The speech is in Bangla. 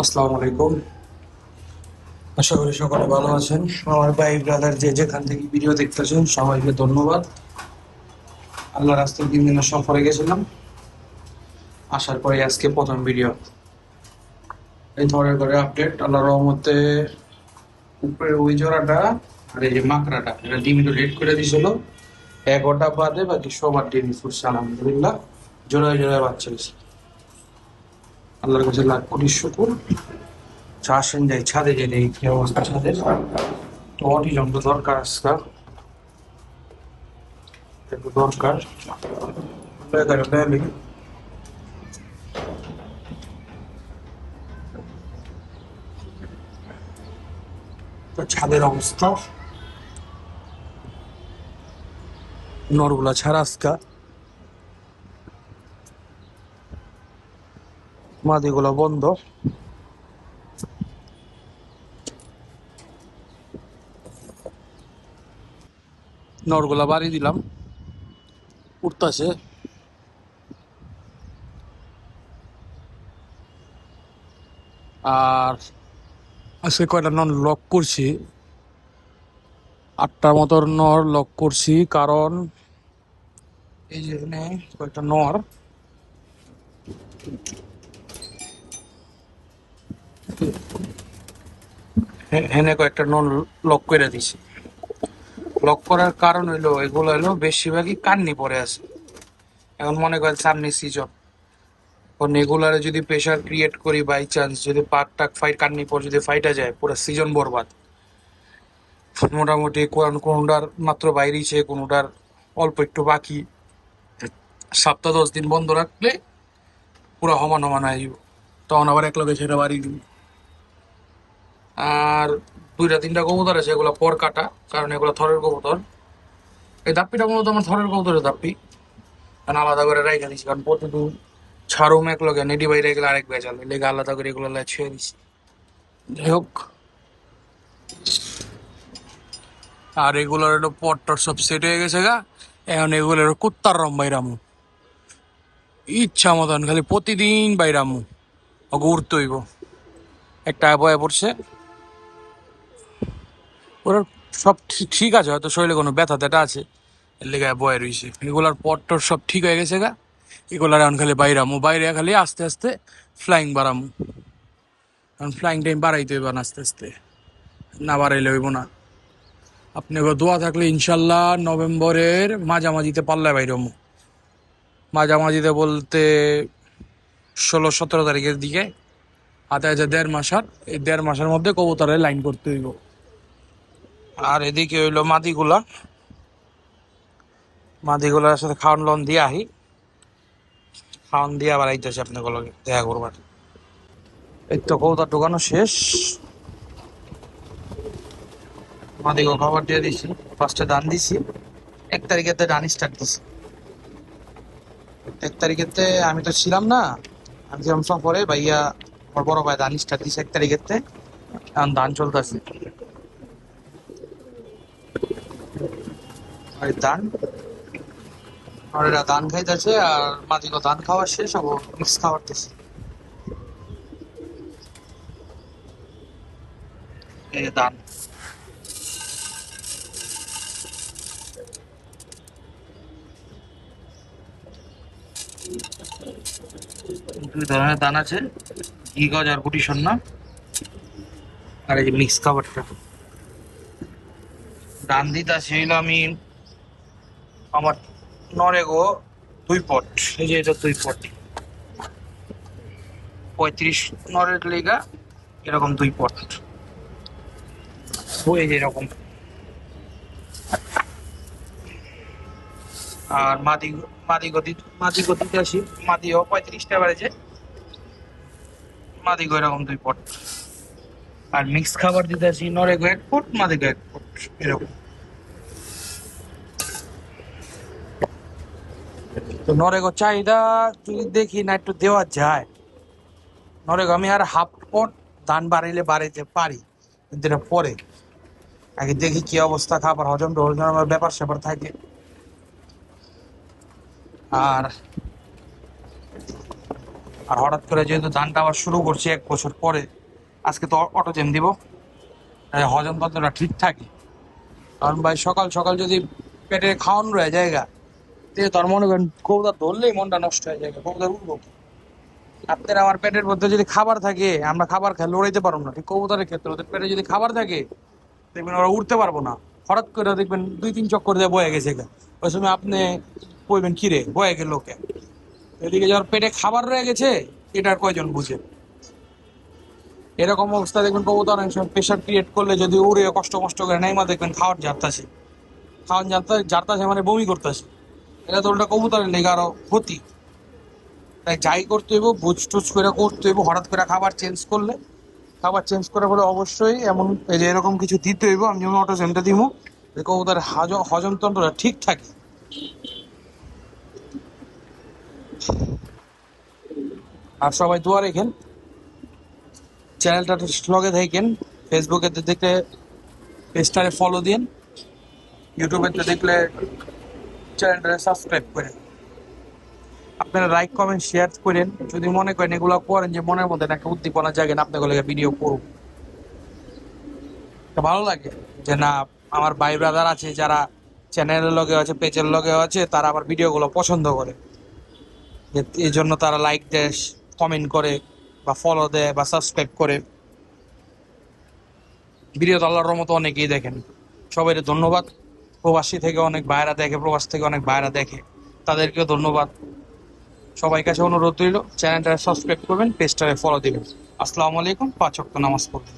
আসসালামু আলাইকুম। আশা করি সকলে ভালো আছেন। আমার ভাই ব্রাদার যে যেখান থেকে ভিডিও দেখতেছেন সবাইকে ধন্যবাদ। আল্লাহ রাস্তায় 3 দিনের সফরে গেছিলাম, আসার পরে আজকে প্রথম ভিডিও। এই থরের করে আপডেট আল্লাহর রহমতে। উপরে ওই জোড়াটা আর এই যে মাকড়াটা এটা ডিম লেট করে দিছিল। 11টা বাদে বাকি সবার ডিম ফুটছে আলহামদুলিল্লাহ। জোড়ায় জোড়ায় বাচ্চা হয়েছে, আল্লাহর কাছে লাখ কোটি শুকুর। আসেন যাই ছাদে, যে এই কি অবস্থা ছাদের। তো অটিজম তো দরকার আজকে, একটু দরকার। তো ছাদের অবস্থা নরগুলা ছাড়া আজকা, মাদিগুলা বন্ধ। নরগুলা বাড়ি দিলাম, উঠতাছে। আর আজকে কয়টা নর লক করছি, 8টার মতো নর লক করছি। কারণ এই যে এখানে কয়েকটা নর, এখানে কয়েকটা নর লক করে দিছি। লক করার কারণ হইলো এগুলো হইলো বেশিরভাগই কান্নি পড়ে আছে। এখন মনে করেন সামনে সিজন, রেগুলারে যদি প্রেশার ক্রিয়েট করি, বাই চান্স যদি পাক টাক ফাইট কান্নি পর যদি ফাইটা যায়, পুরো সিজন বরবাদ। মোটামুটি কোনটার মাত্র বাইরেছে, কোনটার অল্প একটু বাকি। 7-10 দিন বন্ধ রাখলে পুরো সমান সমান হয়ে যাব, তখন আবার এক লগে সেটা বাড়ি দিব। আর 2-3টা কবুতর আছে, এগুলো পর কাটা, কারণ এগুলো থরের কবুতর। এই দাপ্পিটা মূলত আমার থরের কবুতরের দাপ্পি, কারণ আলাদা করে রেখে দিচ্ছি, কারণ প্রতিদিন ছাড়ুম এক লগে, নেডি বাইরে গেলে আরেক বেচাল, লেগে আলাদা করে এগুলো ছেড়ে দিচ্ছি। যাই হোক, আর এগুলোর একটু পট্টর সব সেট হয়ে গেছে গা। এখন এগুলোর কুত্তার রম বাইরামু, ইচ্ছা মতন খালি প্রতিদিন বাইরামু, ওকে উঠতে হইব। একটা বয়ে পড়ছে ওরা, সব ঠিক আছে, হয়তো শরীরে কোনো ব্যথা ট্যাথা আছে, এর লেগে বয়ে রয়েছে। এগুলার পট্টর সব ঠিক হয়ে গেছে গা। এগুলার এখন খালি বাইরামু, বাইরে খালি আস্তে আস্তে ফ্লাইং বাড়ামু। কারণ ফ্লাইং টাইম বাড়াইতে হইব না আস্তে আস্তে, না বাড়াইলে হইব না। আপনি দোয়া থাকলে ইনশাল্লাহ নভেম্বরের মাঝামাঝিতে পাল্লায় বাইরমু। মাঝামাঝিতে বলতে 16-17 তারিখের দিকে। হাতে আছে 1.5 মাস, আর এই 1.5 মাসের মধ্যে কবুতরের লাইন করতে হইব। আর এদিকে হইলো মাদিগুলা, মাদিগুলার সাথে খাওয়ান লন দিয়ে আহি, খাওয়ান দিয়ে আবার আইতেছে আপনার লগে দেখা করবার। এই তো কবুতর ঢোকানো শেষ, মাদিগো খাবার দিয়ে দিছি, ফার্স্টে দান দিছি। 1 তারিখেতে ডান স্টার্ট দিছি। 1 তারিখেতে আমি তো ছিলাম না, আমি ছিলাম সফরে। ভাইয়া আমার বড় ভাই দান স্টার্ট দিছে 1 তারিখেতে, এখন ধান চলতেছে। আর এই ধান, আর এরা ধান খাইতেছে, আর মাদিগো ধান খাওয়া শেষ, আবার মিক্স খাওয়ারতেছে। এই যে ধান, 2 ধরনের ধান আছে, ঘি গজ আর গুটি সন্না। আর এই যে মিক্স খাবারটা ধান দিতা ছিল আমি আমার নরেগো 2 পট। এই যে এটা 2 পট, 35 নরের লেগা এরকম 2 পট। এই যে এরকম। আর মাদি গতিতে আসি, মাদিও 35টা বাড়েছে, মাদিগো এরকম 2 পট। আর মিক্স খাবার দিতে আসি নরেগো 1 পট, মাদিগো 1 পট, এরকম। তো নরেগো চাহিদা যদি দেখি না একটু দেওয়া যায়, নরেগো আমি আর 1/2 পট ধান বাড়াইলে বাড়াইতে পারি, কিন্তু এটা পরে আগে দেখি কি অবস্থা, খাবার হজম টহজম আমার ব্যাপার স্যাপার থাকে। আর আর হঠাৎ করে যেহেতু ধানটা আবার শুরু করছি 1 বছর পরে, আজকে তো অটোজেন দিব, হজম তন্ত্রটা ঠিক থাকে। কারণ ভাই সকাল সকাল যদি পেটে খাওয়ান রয়ে জায়গা, তে তোর মনে করেন কৌদা ধরলেই মনটা নষ্ট হয়ে যায়, কৌদা উঠবো কি? আপনার আমার পেটের মধ্যে যদি খাবার থাকে, আমরা খাবার খাই লড়াইতে পারবো না, ঠিক কবুতরের ক্ষেত্রে ওদের পেটে যদি খাবার থাকে, দেখবেন ওরা উঠতে পারবো না। হঠাৎ করে দেখবেন 2-3 চক্কর দিয়ে বয়ে গেছে গা। ওই সময় আপনি কইবেন কিরে বয়ে গেল লোকে, এদিকে যাওয়ার পেটে খাবার রয়ে গেছে, এটার কয়জন বুঝে? এরকম অবস্থা দেখবেন কবুতর অনেক সময় প্রেশার ক্রিয়েট করলে যদি উড়ে কষ্ট কষ্ট করে নেই মা, দেখবেন খাওয়ার জারতাছে, খাওয়ার জারতাছে মানে বমি করতেছে। এটা তো ওটা কবুতরের লেগে আরো ক্ষতি। তাই যাই করতে হইব বুঝ টুজ করে করতে হইব। হঠাৎ করে খাবার চেঞ্জ করলে, খাবার চেঞ্জ করার পরে অবশ্যই এমন এই যে এরকম কিছু দিতে হইব। আমি যেমন অটোজেনটা দিব, কবুতরের হজম তন্ত্রটা ঠিক থাকে। আর সবাই দোয়া রেখেন, চ্যানেলটা লগে থাকেন। ফেসবুকে দেখলে পেজটারে ফলো দিন, ইউটিউবে দেখলে চ্যানেলটারে সাবস্ক্রাইব করেন। আপনারা লাইক কমেন্ট শেয়ার করেন যদি মনে করেন এগুলো করেন যে মনের মধ্যে একটা উদ্দীপনা জাগেন আপনাদের লগে ভিডিও করুন। তো ভালো লাগে যে না, আমার ভাই ব্রাদার আছে যারা চ্যানেলের লগে আছে, পেজের লগে আছে, তারা আমার ভিডিওগুলো পছন্দ করে, এই জন্য তারা লাইক দেয়, কমেন্ট করে, বা ফলো দেয়, বা সাবস্ক্রাইব করে। ভিডিও তো আল্লাহর মতো অনেকেই দেখেন, সবাই ধন্যবাদ। প্রবাসী থেকে অনেক ভাইরা দেখে, প্রবাস থেকে অনেক ভাইরা দেখে, তাদেরকেও ধন্যবাদ। সবাই কাছে অনুরোধ রইল, চ্যানেলটা সাবস্ক্রাইব করবেন, পেজটারে ফলো দিবেন। আসসালামু আলাইকুম। 5 ওয়াক্ত নামাজ পড়বেন।